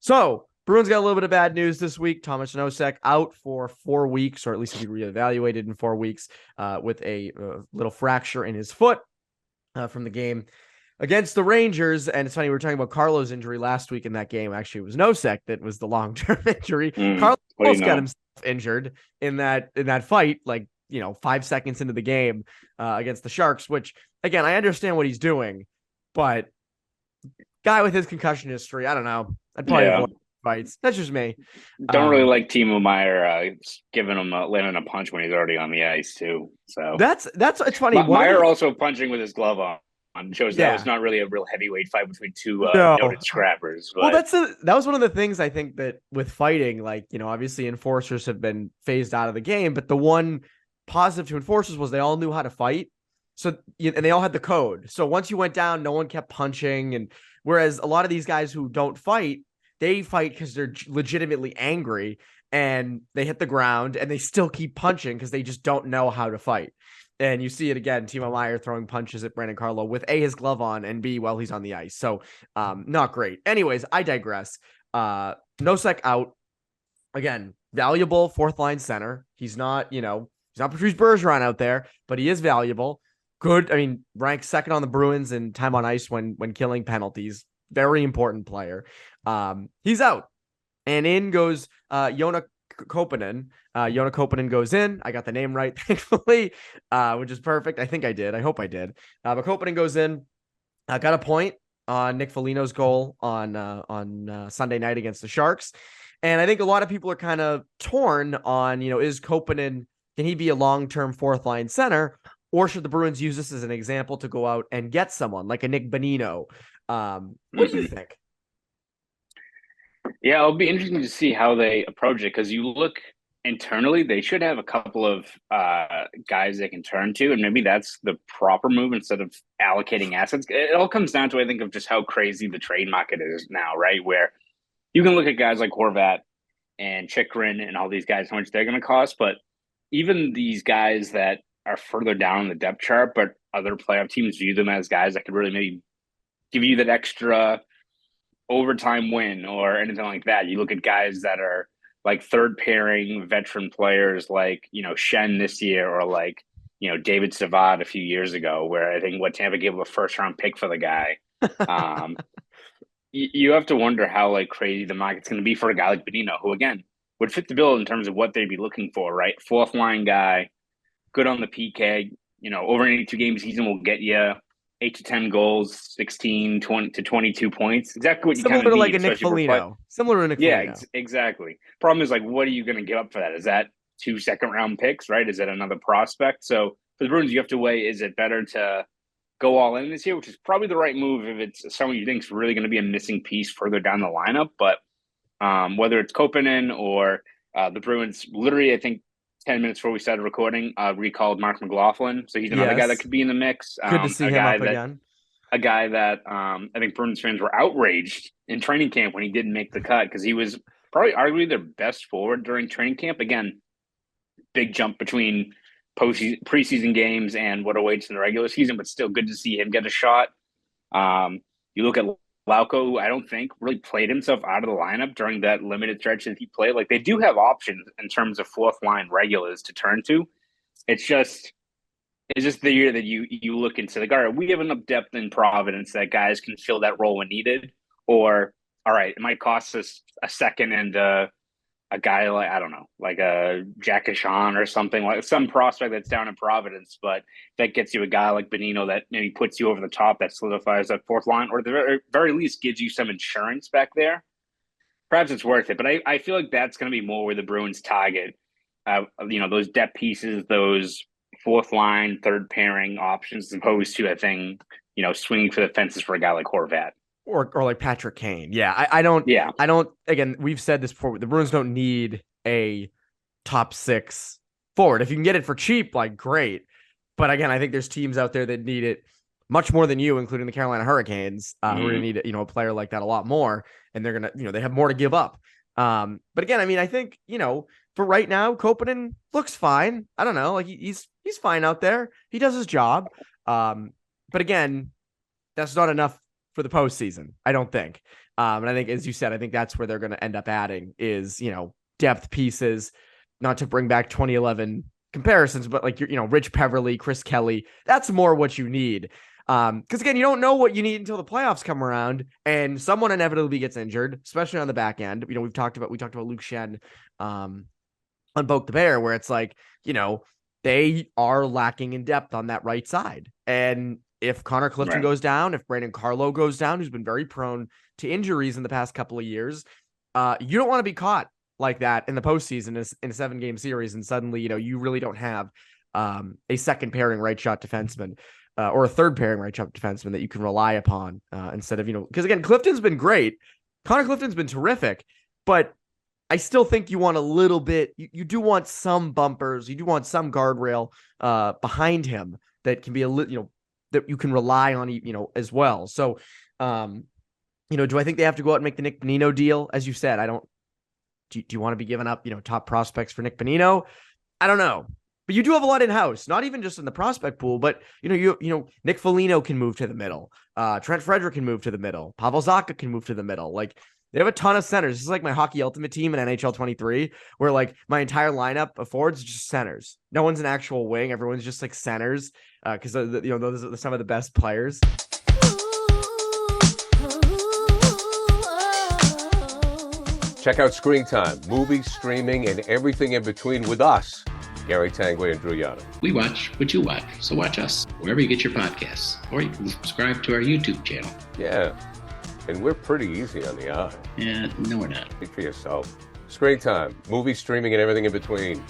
So Bruins got a little bit of bad news this week. Tomas Nosek out for 4 weeks, or at least he'll be reevaluated in 4 weeks with a little fracture in his foot from the game against the Rangers. And it's funny, we were talking about Carlo's injury last week in that game. Actually, it was Nosek that was the long-term injury. Carlo What do you almost got know? himself injured in that fight, like 5 seconds into the game against the Sharks. Which, again, I understand what he's doing, but guy with his concussion history, I don't know. I'd probably Yeah, avoid fights. That's just me. don't really Um, like Timo Meyer giving him landing a punch when he's already on the ice too. So that's it's funny. One of Meyer the also punching with his glove on shows that was yeah not really a real heavyweight fight between two no. noted scrappers. Well, But that was one of the things I think that with fighting, like obviously enforcers have been phased out of the game, but the one positive to enforcers was they all knew how to fight. So and they all had the code. So once you went down, no one kept punching, and whereas a lot of these guys who don't fight, they fight because they're legitimately angry and they hit the ground and they still keep punching because they just don't know how to fight. And you see it again, Timo Meyer throwing punches at Brandon Carlo with A, his glove on, and B, while he's on the ice. So not great. Anyways, I digress. Nosek out. Again, valuable fourth line center. He's not, he's not Patrice Bergeron out there, but he is valuable. Good. I mean, ranked second on the Bruins in time on ice when killing penalties. Very important player. He's out. And in goes Joona Koppanen. Joona Koppanen goes in. I got the name right, thankfully, which is perfect. I think I did. I hope I did. But Koppanen goes in. Got a point on Nick Foligno's goal on Sunday night against the Sharks. And I think a lot of people are kind of torn on, is Koppanen, can he be a long-term fourth line center? Or should the Bruins use this as an example to go out and get someone like a Nick Bonino? What do you mhm. think? Yeah, it'll be interesting to see how they approach it because you look internally, they should have a couple of guys they can turn to, and maybe that's the proper move instead of allocating assets. It all comes down to, I think, of just how crazy the trade market is now, right? Where you can look at guys like Horvat and Chikrin and all these guys, how much they're going to cost, but even these guys that are further down the depth chart, but other playoff teams view them as guys that could really maybe give you that extra overtime win or anything like that. You look at guys that are like third pairing veteran players like, Shen this year or like, David Savad a few years ago, where I think what Tampa gave a first round pick for the guy. Um, you have to wonder how like crazy the market's going to be for a guy like Benino, who again would fit the bill in terms of what they'd be looking for, right? Fourth line guy, good on the PK, over an 82 game season will get you 8 to 10 goals, 16 20 to 22 points. Exactly what you Similar kind of to like need, a Nick especially for play. Foligno. Similar to Nick Yeah, Foligno. exactly. Problem is like, what are you going to give up for that? Is that 2 second round picks, right? Is that another prospect? So for the Bruins, you have to weigh, is it better to go all in this year, which is probably the right move if it's someone you think is really going to be a missing piece further down the lineup. But whether it's Kopanen or the Bruins, literally, I think 10 minutes before we started recording, recalled Mark McLaughlin. So he's another guy that Yes. could be in the mix. Good to see him up again. A guy that I think Bruins fans were outraged in training camp when he didn't make the cut because he was probably arguably their best forward during training camp. Again, big jump between preseason games and what awaits in the regular season, but still good to see him get a shot. You look at Lauko, who I don't think really played himself out of the lineup during that limited stretch that he played. Like they do have options in terms of fourth line regulars to turn to. It's just the year that you look into like, all right, we have enough depth in Providence that guys can fill that role when needed, or all right, it might cost us a second and a guy like I don't know, like a Jack Ashan or something like some prospect that's down in Providence, but that gets you a guy like Benino that maybe puts you over the top, that solidifies that fourth line, or at the very least gives you some insurance back there. Perhaps it's worth it, but I feel like that's going to be more where the Bruins target. Those depth pieces, those fourth line, third pairing options, as opposed to I think swinging for the fences for a guy like Horvat. Or like Patrick Kane. Yeah. I don't, again, we've said this before. The Bruins don't need a top 6 forward. If you can get it for cheap, like great. But again, I think there's teams out there that need it much more than you, including the Carolina Hurricanes, who are going to need, a player like that a lot more. And they're going to, they have more to give up. But again, I mean, I think, for right now, Kopanen looks fine. I don't know. Like he's fine out there. He does his job. But again, that's not enough for the postseason. I don't think. And I think, as you said, I think that's where they're going to end up adding is, depth pieces, not to bring back 2011 comparisons, but like, Rich Peverly, Chris Kelly, that's more what you need. Because again, you don't know what you need until the playoffs come around, and someone inevitably gets injured, especially on the back end. We talked about Luke Shen on Boke the Bear, where it's like, they are lacking in depth on that right side. And if Connor Clifton goes down, if Brandon Carlo goes down, who's been very prone to injuries in the past couple of years, you don't want to be caught like that in the postseason in a 7-game series. And suddenly, you really don't have a second pairing right shot defenseman or a third pairing right shot defenseman that you can rely upon instead of, because again, Clifton's been great. Connor Clifton's been terrific, but I still think you want a little bit, you do want some bumpers. You do want some guardrail behind him that can be a little, that you can rely on, as well. So, do I think they have to go out and make the Nick Bonino deal? As you said, do you want to be giving up, top prospects for Nick Bonino? I don't know. But you do have a lot in house, not even just in the prospect pool, but Nick Foligno can move to the middle. Trent Frederick can move to the middle. Pavel Zacha can move to the middle. Like, they have a ton of centers. This is like my Hockey Ultimate team in NHL 23, where like my entire lineup of forwards is just centers. No one's an actual wing. Everyone's just like centers because those are some of the best players. Check out Screen Time, movies, streaming, and everything in between with us, Gary Tanguay and Drew Yada. We watch what you watch, so watch us wherever you get your podcasts, or you can subscribe to our YouTube channel. Yeah, and we're pretty easy on the eye. Yeah, no, we're not. Speak for yourself. Screen Time, movie streaming, and everything in between.